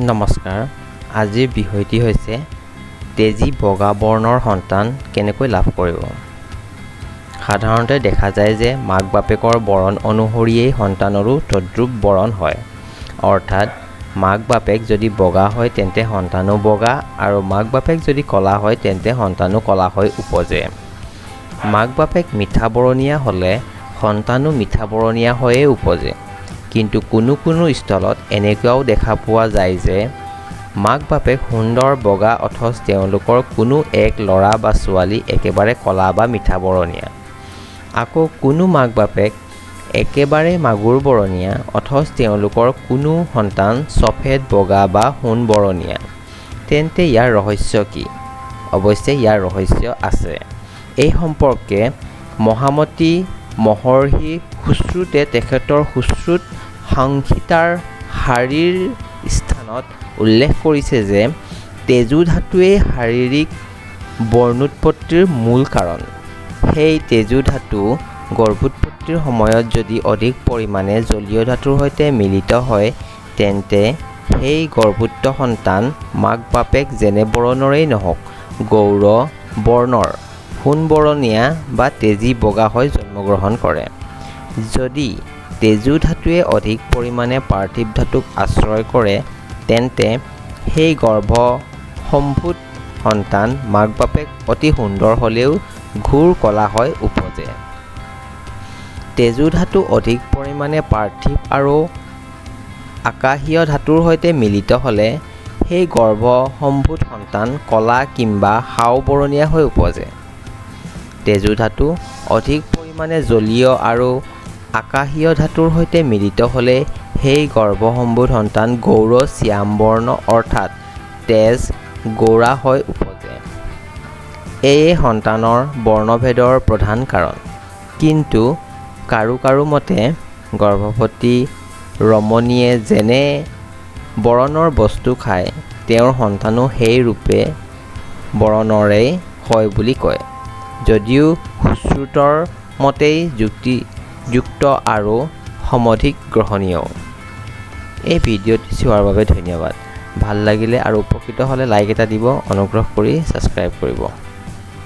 নমস্কাৰ। আজিৰ বিষয়টি হৈছে তেজী বগা বৰ্ণৰ সন্তান কেনেকৈ লাভ কৰিব। সাধাৰণতে দেখা যায় যে মাক বাপেকৰ বৰণ অনুসৰিয়েই সন্তানৰো তদ্ৰূপ বৰণ হয়। অৰ্থাৎ মাক বাপেক যদি বগা হয় তেন্তে সন্তানো বগা, আৰু মাক বাপেক যদি ক'লা হয় তেন্তে সন্তানো ক'লা হৈ উপজে। মাক বাপেক মিঠা বৰণীয়া হ'লে সন্তানো মিঠা বৰণীয়া হৈয়ে উপজে। কিন্তু কোনো স্থলত এনেকুৱাও দেখা পোৱা যায় যে মাক বাপেক সুন্দৰ বগা অথচ তেওঁলোকৰ কোনো এক ল'ৰা বা ছোৱালী একেবাৰে ক'লা বা মিঠা বৰণীয়া। আকৌ কোনো মাক বাপেক একেবাৰে মাগুৰ বৰণীয়া অথচ তেওঁলোকৰ কোনো সন্তান সফেদ বগা বা সোণ বৰণীয়া। তেন্তে ইয়াৰ ৰহস্য কি? অৱশ্যে ইয়াৰ ৰহস্য আছে। এই সম্পৰ্কে মহামতী মহৰ্ষি সুশ্ৰুতে তেখেতৰ সুশ্ৰুত সংহিতাৰ শাৰীৰ স্থানত উল্লেখ কৰিছে যে তেজু ধাতুৱেই শাৰীৰিক বৰ্ণোৎপত্তিৰ মূল কাৰণ। সেই তেজু ধাতু গৰ্ভোৎপত্তিৰ সময়ত যদি অধিক পৰিমাণে জলীয় ধাতুৰ সৈতে মিলিত হয় তেন্তে সেই গৰ্ভোৎ সন্তান মাক বাপেক যেনে বৰণৰেই নহওক গৌৰ বৰ্ণৰ, সোণ বৰণীয়া বা তেজী বগা হৈ জন্মগ্ৰহণ কৰে। যদি তেজু ধাতুৱে অধিক পৰিমাণে পাৰ্থিৱ ধাতুক আশ্ৰয় কৰে তেন্তে সেই গৰ্ভসম্ভূত সন্তান মাক বাপেক অতি সুন্দৰ হ'লেও ঘোৰ ক'লা হৈ উপজে। তেজু ধাতু অধিক পৰিমাণে পাৰ্থিৱ আৰু আকাশীয় ধাতুৰ সৈতে মিলিত হ'লে সেই গৰ্ভসম্ভূত সন্তান ক'লা কিম্বা শাও বৰণীয়া হৈ উপজে। তেজু ধাতু অধিক পৰিমাণে জলীয় আৰু আকাশীয় ধাতুৰ সৈতে মিলিত হ'লে সেই গৰ্ভসম্ভূত সন্তান গৌৰ শ্যাম বৰ্ণ অৰ্থাৎ তেজ গৌৰা হৈ উপজে। এয়ে সন্তানৰ বৰ্ণভেদৰ প্ৰধান কাৰণ। কিন্তু কাৰো মতে গৰ্ভৱতী ৰমণীয়ে যেনে বৰণৰ বস্তু খায় তেওঁৰ সন্তানো সেই ৰূপে বৰণৰেই হয় বুলি কয়, যদিও সুশ্ৰুতৰ মতেই যুক্ত আৰু সমধিক গ্ৰহণীয়। এই ভিডিঅ'টি চোৱাৰ বাবে ধন্যবাদ। ভাল লাগিলে আৰু উপকৃত হ'লে লাইক এটা দিব, অনুগ্ৰহ কৰি ছাবস্ক্ৰাইব কৰিব।